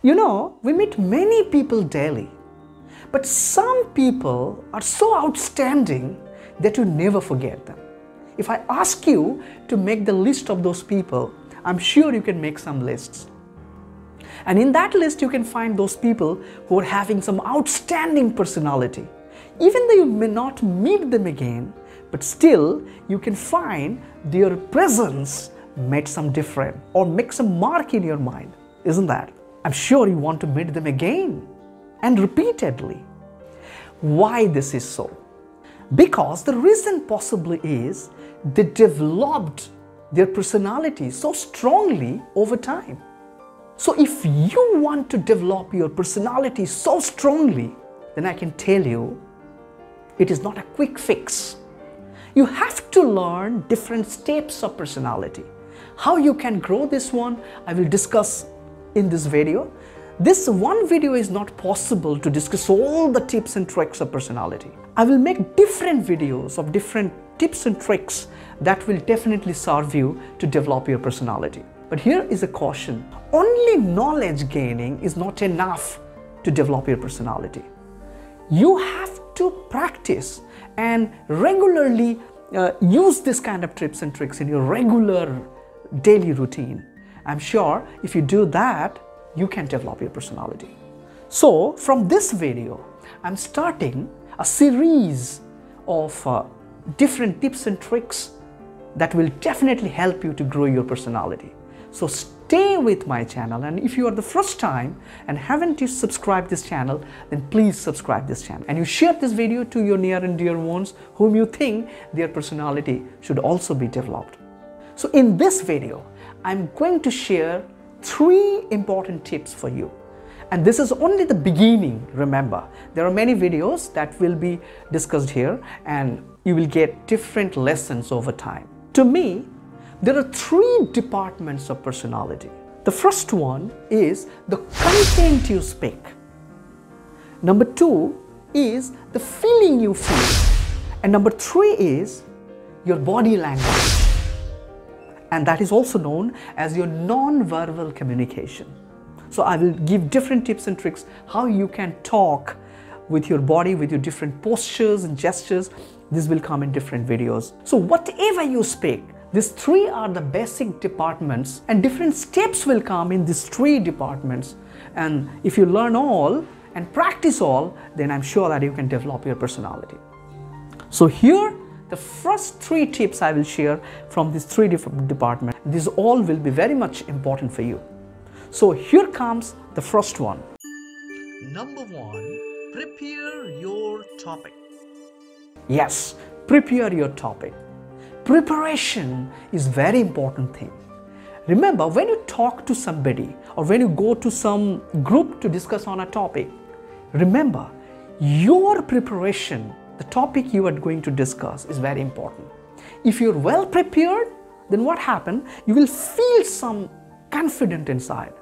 You know, we meet many people daily, but some people are so outstanding that you never forget them. If I ask you to make the list of those people, I'm sure you can make some lists. And in that list, you can find those people who are having some outstanding personality. Even though you may not meet them again, but still you can find their presence made some difference or make some mark in your mind. Isn't that? I'm sure you want to meet them again and repeatedly. Why this is so? Because the reason possibly is they developed their personality so strongly over time. So if you want to develop your personality so strongly, then I can tell you, it is not a quick fix. You have to learn different steps of personality. How you can grow this one, I will discuss in this video. This one video is not possible to discuss all the tips and tricks of personality. I will make different videos of different tips and tricks that will definitely serve you to develop your personality. But here is a caution. Only knowledge gaining is not enough to develop your personality. You have to practice and regularly use this kind of tips and tricks in your regular daily routine. I'm sure if you do that, you can develop your personality. So from this video, I'm starting a series of different tips and tricks that will definitely help you to grow your personality. So stay with my channel, and if you are the first time and haven't you subscribed this channel, then please subscribe this channel. And you share this video to your near and dear ones whom you think their personality should also be developed. So in this video, I'm going to share 3 important tips for you. And this is only the beginning, remember. There are many videos that will be discussed here and you will get different lessons over time. To me, there are 3 departments of personality. The first one is the content you speak. Number 2 is the feeling you feel. And number 3 is your body language. And that is also known as your non-verbal communication. So I will give different tips and tricks how you can talk with your body, with your different postures and gestures. This will come in different videos. So whatever you speak, these 3 are the basic departments, and different steps will come in these 3 departments. And if you learn all and practice all, then I'm sure that you can develop your personality. So here, the first 3 tips I will share from these 3 different departments. These all will be very much important for you. So here comes the first one. Number 1, prepare your topic. Yes, prepare your topic. Preparation is very important thing. Remember, when you talk to somebody or when you go to some group to discuss on a topic, remember your preparation, the topic you are going to discuss is very important. If you're well prepared, then what happens? You will feel some confidence inside.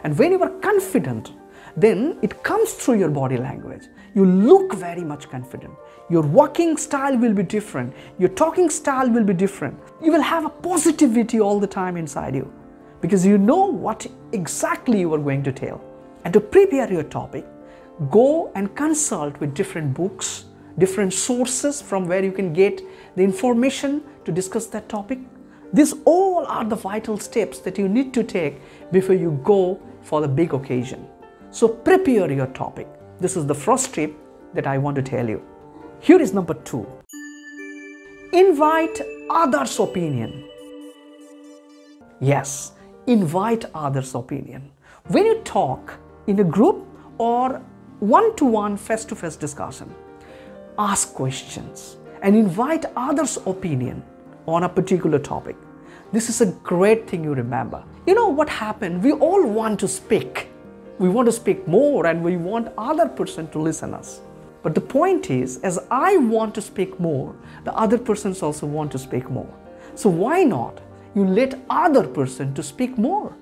And when you are confident, then it comes through your body language. You look very much confident. Your walking style will be different. Your talking style will be different. You will have a positivity all the time inside you because you know what exactly you are going to tell. And to prepare your topic, go and consult with different books, different sources from where you can get the information to discuss that topic. These all are the vital steps that you need to take before you go for the big occasion. So prepare your topic. This is the first tip that I want to tell you. Here is number 2. Invite others' opinion. Yes, invite others' opinion. When you talk in a group or one-to-one, face-to-face discussion, ask questions and invite others' opinion on a particular topic. This is a great thing you remember. You know what happened? We all want to speak. We want to speak more and we want other person to listen us. But the point is, as I want to speak more, the other persons also want to speak more. So why not you let other person to speak more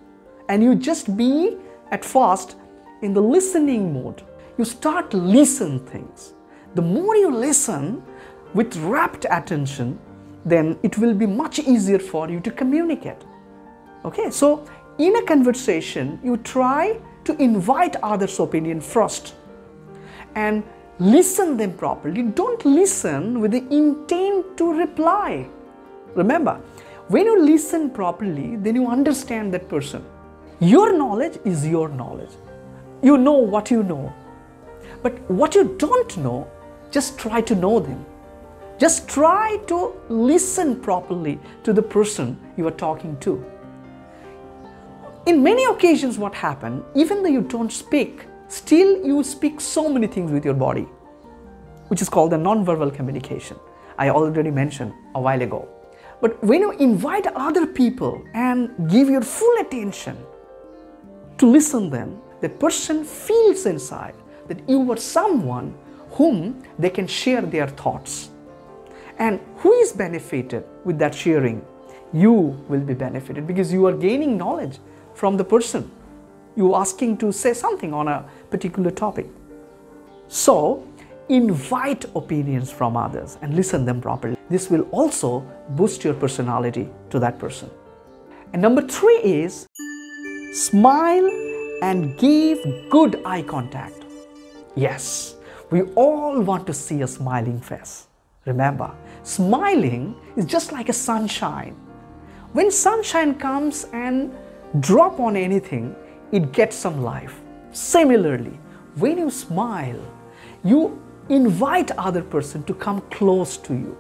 and you just be at first in the listening mode. You start listen things. The more you listen with rapt attention, then it will be much easier for you to communicate. Okay, so in a conversation, you try to invite others' opinion first and listen them properly. Don't listen with the intent to reply. Remember, when you listen properly, then you understand that person. Your knowledge is your knowledge. You know what you know. But what you don't know, just try to know them. Just try to listen properly to the person you are talking to. In many occasions what happens, even though you don't speak, still you speak so many things with your body, which is called the non-verbal communication. I already mentioned a while ago. But when you invite other people and give your full attention to listen them, that person feels inside that you are someone whom they can share their thoughts. And who is benefited with that sharing? You will be benefited because you are gaining knowledge from the person you are asking to say something on a particular topic. So, invite opinions from others and listen them properly. This will also boost your personality to that person. And number 3 is smile and give good eye contact. Yes, we all want to see a smiling face. Remember, smiling is just like a sunshine. When sunshine comes and drop on anything, it gets some life. Similarly, when you smile, you invite other person to come close to you.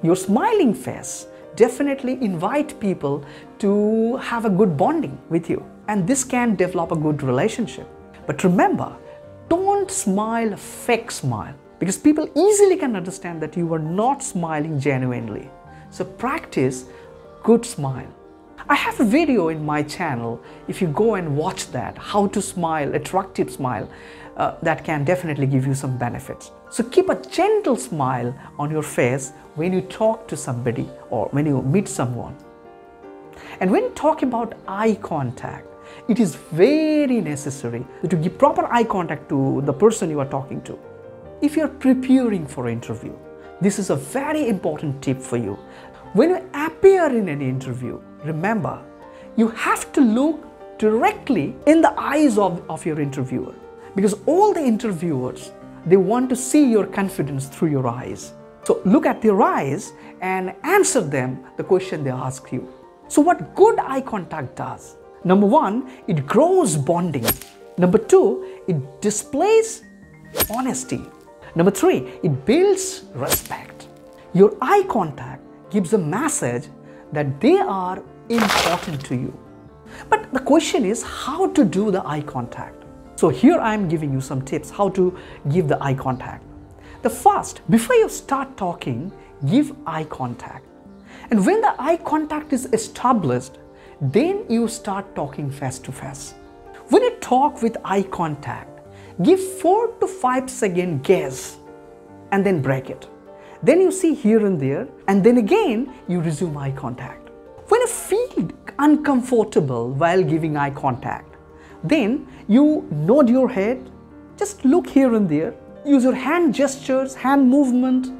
Your smiling face definitely invite people to have a good bonding with you, and this can develop a good relationship. But remember, don't smile a fake smile, because people easily can understand that you are not smiling genuinely. So practice good smile. I have a video in my channel, if you go and watch that, how to smile, attractive smile, that can definitely give you some benefits. So keep a gentle smile on your face when you talk to somebody or when you meet someone. And when you talk about eye contact, it is very necessary to give proper eye contact to the person you are talking to. If you are preparing for an interview, this is a very important tip for you. When you appear in an interview, remember, you have to look directly in the eyes of your interviewer, because all the interviewers, they want to see your confidence through your eyes. So look at their eyes and answer them the question they ask you. So what good eye contact does? Number 1, it grows bonding. Number 2, it displays honesty. Number 3, it builds respect. Your eye contact gives a message that they are important to you. But the question is how to do the eye contact. So here I am giving you some tips how to give the eye contact. The first, before you start talking, give eye contact. And when the eye contact is established, then you start talking face to face. When you talk with eye contact, give 4 to 5 second gaze and then break it. Then you see here and there, and then again you resume eye contact. When you feel uncomfortable while giving eye contact, then you nod your head, just look here and there, use your hand gestures, hand movement,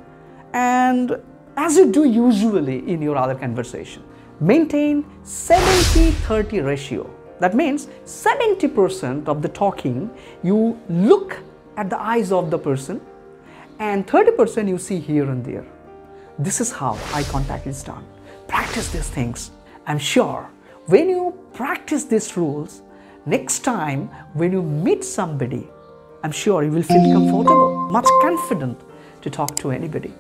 and as you do usually in your other conversation. Maintain 70-30 ratio. That means 70% of the talking you look at the eyes of the person and 30% you see here and there. This is how eye contact is done. Practice these things. I'm sure when you practice these rules, next time when you meet somebody, I'm sure you will feel comfortable, much confident to talk to anybody.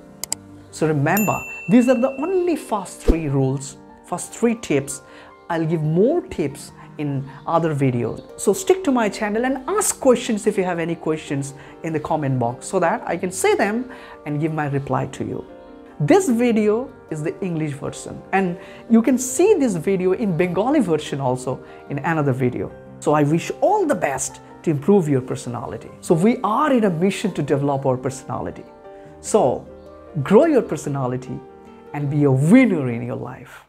So remember, these are the only first 3 rules, first 3 tips. I'll give more tips in other videos. So stick to my channel and ask questions if you have any questions in the comment box so that I can say them and give my reply to you. This video is the English version and you can see this video in Bengali version also in another video. So I wish all the best to improve your personality. So we are in a mission to develop our personality. So grow your personality and be a winner in your life.